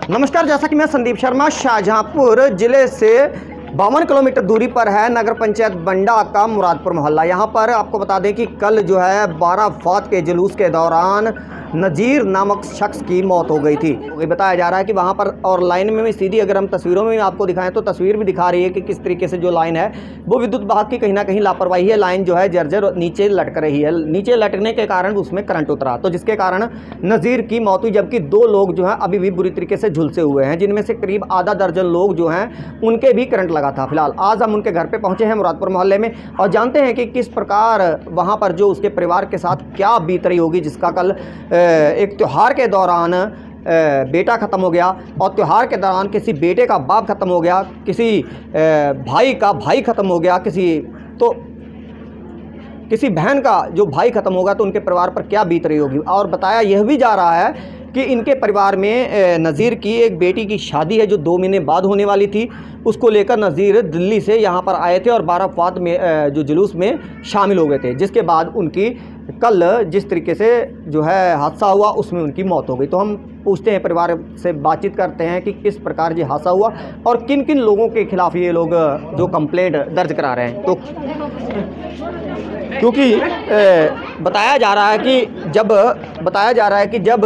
नमस्कार, जैसा कि मैं संदीप शर्मा शाहजहांपुर जिले से 52 किलोमीटर दूरी पर है नगर पंचायत बंडा का मुरादपुर मोहल्ला। यहाँ पर आपको बता दें कि कल जो है 12 फात के जुलूस के दौरान नज़ीर नामक शख्स की मौत हो गई थी। बताया जा रहा है कि वहाँ पर और लाइन में सीधी अगर हम तस्वीरों में आपको दिखाएं तो तस्वीर भी दिखा रही है कि किस तरीके से जो लाइन है वो विद्युत विभाग की कहीं ना कहीं लापरवाही है। लाइन जो है जर्जर नीचे लटक रही है, नीचे लटकने के कारण उसमें करंट उतरा, तो जिसके कारण नज़ीर की मौत हुई। जबकि 2 लोग जो हैं अभी भी बुरी तरीके से झुलसे हुए हैं, जिनमें से करीब आधा दर्जन लोग जो हैं उनके भी करंट लगा था। फिलहाल आज हम उनके घर पे पहुंचे हैं मुरादपुर मोहल्ले में और जानते हैं कि किस प्रकार वहां पर जो उसके परिवार के साथ क्या बीत रही होगी, जिसका कल एक त्यौहार के दौरान बेटा ख़त्म हो गया और त्यौहार के दौरान किसी बेटे का बाप ख़त्म हो गया, किसी भाई का भाई ख़त्म हो गया, किसी बहन का जो भाई ख़त्म होगा, तो उनके परिवार पर क्या बीत रही होगी। और बताया यह भी जा रहा है कि इनके परिवार में नज़ीर की एक बेटी की शादी है जो 2 महीने बाद होने वाली थी। उसको लेकर नज़ीर दिल्ली से यहाँ पर आए थे और 12 फात में जो जुलूस में शामिल हो गए थे, जिसके बाद उनकी कल जिस तरीके से जो है हादसा हुआ उसमें उनकी मौत हो गई। तो हम पूछते हैं, परिवार से बातचीत करते हैं कि किस प्रकार ये हादसा हुआ और किन किन लोगों के खिलाफ़ ये लोग जो कंप्लेंट दर्ज करा रहे हैं। तो क्योंकि बताया जा रहा है कि जब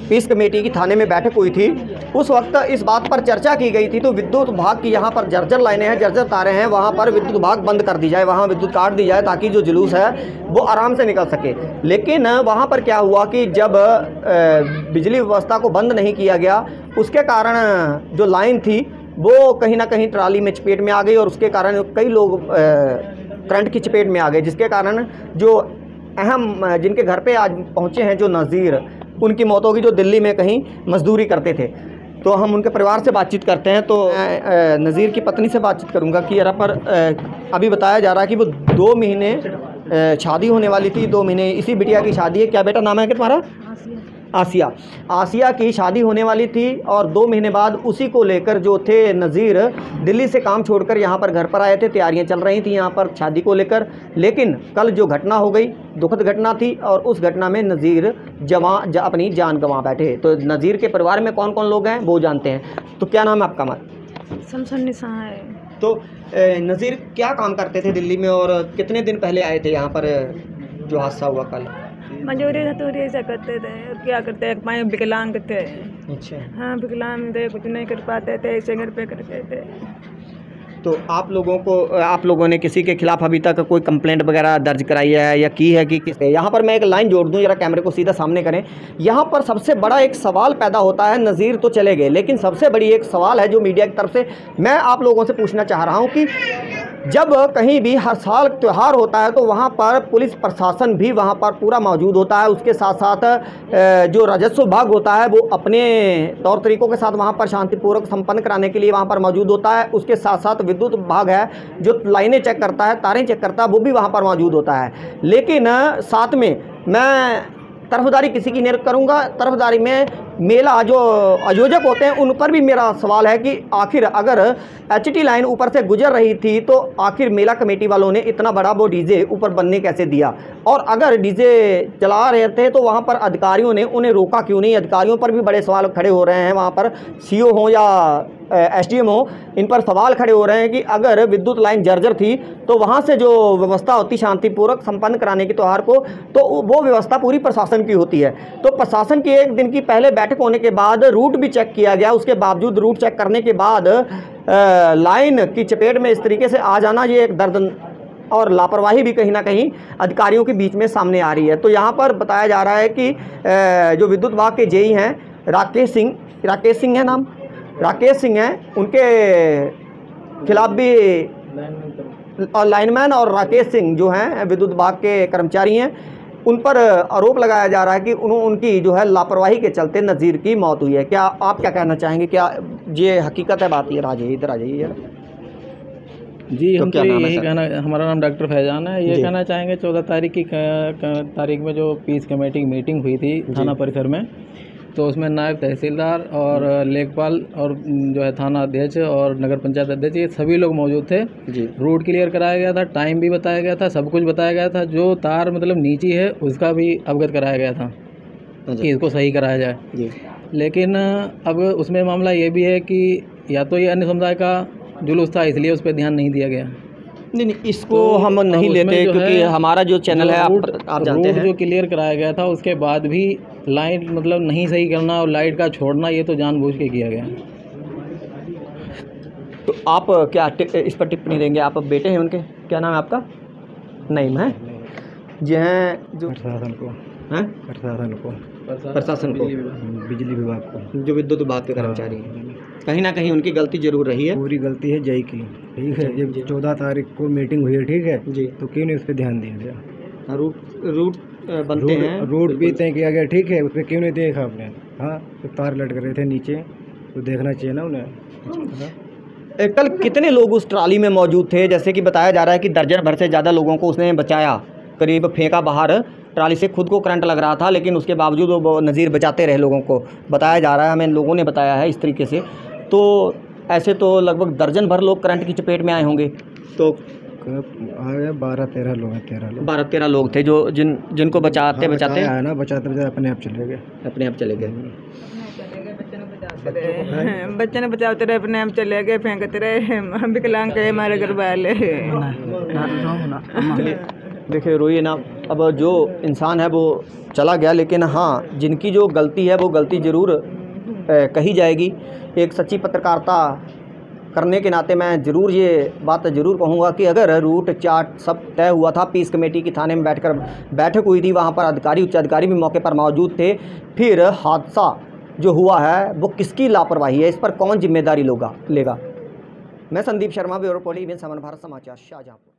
पीस कमेटी की थाने में बैठक हुई थी उस वक्त इस बात पर चर्चा की गई थी, तो विद्युत विभाग की यहाँ पर जर्जर लाइनें हैं, जर्जर तारें हैं, वहाँ पर विद्युत विभाग बंद कर दी जाए, वहाँ विद्युत काट दी जाए ताकि जो जुलूस है वो आराम से निकल सके। लेकिन वहाँ पर क्या हुआ कि जब बिजली व्यवस्था को बंद नहीं किया गया, उसके कारण जो लाइन थी वो कहीं ना कहीं ट्राली में चपेट में आ गई और उसके कारण कई लोग करंट की चपेट में आ गए, जिसके कारण जो अहम जिनके घर पे आज पहुंचे हैं जो नज़ीर, उनकी मौत होगी, जो दिल्ली में कहीं मजदूरी करते थे। तो हम उनके परिवार से बातचीत करते हैं। तो नज़ीर की पत्नी से बातचीत करूंगा कि यहाँ पर अभी बताया जा रहा है कि वो 2 महीने शादी होने वाली थी, 2 महीने इसी बिटिया की शादी है। क्या बेटा नाम है कि तुम्हारा? आसिया की शादी होने वाली थी और 2 महीने बाद उसी को लेकर जो थे नज़ीर दिल्ली से काम छोड़कर यहाँ पर घर पर आए थे। तैयारियां चल रही थी यहाँ पर शादी को लेकर, लेकिन कल जो घटना हो गई दुखद घटना थी और उस घटना में नज़ीर अपनी जान गंवा बैठे। तो नज़ीर के परिवार में कौन कौन लोग हैं वो जानते हैं। तो क्या नाम है आपका? शमसन निशा है। तो नज़ीर क्या काम करते थे दिल्ली में और कितने दिन पहले आए थे यहाँ पर जो हादसा हुआ कल? मजदूरी ऐसा करते थे और क्या करते हैं, पाए विकलांग थे। अच्छा। हाँ, विकलांग थे, कुछ नहीं कर पाते थे, ऐसे घर पे करते थे। तो आप लोगों ने किसी के खिलाफ अभी तक कोई कंप्लेंट वगैरह दर्ज कराई है या की है कि किस? यहाँ पर मैं एक लाइन जोड़ दूँ, जरा कैमरे को सीधा सामने करें। यहाँ पर सबसे बड़ा एक सवाल पैदा होता है, नज़ीर तो चले गए लेकिन सबसे बड़ी एक सवाल है जो मीडिया की तरफ से मैं आप लोगों से पूछना चाह रहा हूँ कि जब कहीं भी हर साल त्यौहार होता है तो वहाँ पर पुलिस प्रशासन भी वहाँ पर पूरा मौजूद होता है। उसके साथ साथ जो राजस्व विभाग होता है वो अपने तौर तरीक़ों के साथ वहाँ पर शांतिपूर्वक संपन्न कराने के लिए वहाँ पर मौजूद होता है। उसके साथ साथ विद्युत विभाग है जो लाइनें चेक करता है, तारें चेक करता है, वो भी वहाँ पर मौजूद होता है। लेकिन साथ में मैं तरफदारी किसी की नहीं करूँगा। तरफदारी में मेला जो आयोजक होते हैं उन पर भी मेरा सवाल है कि आखिर अगर एचटी लाइन ऊपर से गुजर रही थी तो आखिर मेला कमेटी वालों ने इतना बड़ा वो डीजे ऊपर बनने कैसे दिया, और अगर डीजे चला रहे थे तो वहाँ पर अधिकारियों ने उन्हें रोका क्यों नहीं? अधिकारियों पर भी बड़े सवाल खड़े हो रहे हैं। वहाँ पर सीओ हो या एसडीएम हो, इन पर सवाल खड़े हो रहे हैं कि अगर विद्युत लाइन जर्जर थी तो वहाँ से जो व्यवस्था होती शांतिपूर्वक संपन्न कराने की त्यौहार को, तो वो व्यवस्था पूरी प्रशासन की होती है। तो प्रशासन की एक दिन की पहले बैठक होने के बाद रूट भी चेक किया गया, उसके बावजूद रूट चेक करने के बाद लाइन की चपेट में इस तरीके से आ जाना, ये एक दर्द और लापरवाही भी कहीं ना कहीं अधिकारियों के बीच में सामने आ रही है। तो यहाँ पर बताया जा रहा है कि जो विद्युत विभाग के जेई हैं राकेश सिंह है नाम, राकेश सिंह हैं, उनके खिलाफ भी और लाइनमैन और राकेश सिंह जो हैं विद्युत विभाग के कर्मचारी हैं, उन पर आरोप लगाया जा रहा है कि उनकी जो है लापरवाही के चलते नज़ीर की मौत हुई है। क्या आप क्या कहना चाहेंगे? क्या ये हकीकत है बात? ये राजे इधर आ जाइए जी। हम तो यही कहना, हमारा नाम डॉक्टर फैजान है। ये कहना चाहेंगे 14 तारीख की तारीख में जो पीस कमेटी की मीटिंग हुई थी थाना परिसर में, तो उसमें नायब तहसीलदार और लेखपाल और जो है थाना अध्यक्ष और नगर पंचायत अध्यक्ष, ये सभी लोग मौजूद थे जी। रूट क्लियर कराया गया था, टाइम भी बताया गया था, सब कुछ बताया गया था। जो तार मतलब नीची है उसका भी अवगत कराया गया था कि इसको सही कराया जाए जी। लेकिन अब उसमें मामला ये भी है कि या तो ये अन्य समुदाय का जुलूस था इसलिए उस पर ध्यान नहीं दिया गया। नहीं, इसको तो हम नहीं लेते क्योंकि हमारा जो चैनल है आप जानते हैं, जो क्लियर कराया गया था उसके बाद भी लाइट मतलब नहीं सही करना और लाइट का छोड़ना ये तो जानबूझ के किया गया। तो आप क्या इस पर टिप्पणी देंगे? आप बेटे हैं उनके, क्या नाम है आपका? नईम है जी, हैं जो प्रशासन को हैं प्रशासन को बिजली विभाग को, जो विद्युत विभाग के कर्मचारी हैं, कहीं ना कहीं उनकी गलती जरूर रही है। पूरी गलती है जय की, ठीक है। जब 14 तारीख को मीटिंग हुई है, ठीक है जी, तो क्यों नहीं उस पर ध्यान दिया गया? रूट बनते हैं, रोड भी तय किया गया, ठीक है, उस पर क्यों नहीं देखा आपने? हाँ, तो तार लटक रहे थे नीचे, तो देखना चाहिए ना उन्हें। कल कितने लोग उस ट्राली में मौजूद थे? जैसे कि बताया जा रहा है कि दर्जन भर से ज़्यादा लोगों को उसने बचाया, करीब फेंका बाहर, ट्राली से खुद को करंट लग रहा था लेकिन उसके बावजूद वो नज़ीर बचाते रहे लोगों को, बताया जा रहा है, हमें लोगों ने बताया है इस तरीके से। तो ऐसे तो लगभग दर्जन भर लोग करंट की चपेट में आए होंगे। तो 12-13 लोग हैं, 12-13 लोग थे जो जिनको बचाते आया ना, बचाते अपने आप चले गए। बच्चे ने बचाते रहे, अपने आप चले गए, फेंकते रहे, हम विकलांग के हमारे घर वाले। देखिए रोइए ना, अब जो इंसान है वो चला गया, लेकिन हाँ जिनकी जो गलती है वो गलती ज़रूर कही जाएगी। एक सच्ची पत्रकारिता करने के नाते मैं ज़रूर ये बात ज़रूर कहूँगा कि अगर रूट चार्ट सब तय हुआ था, पीस कमेटी की थाने में बैठक हुई थी, वहाँ पर अधिकारी उच्च अधिकारी भी मौके पर मौजूद थे, फिर हादसा जो हुआ है वो किसकी लापरवाही है, इस पर कौन जिम्मेदारी लेगा? मैं संदीप शर्मा, ब्यूरो रिपोर्ट, समन भारत समाचार, शाहजहाँपुर।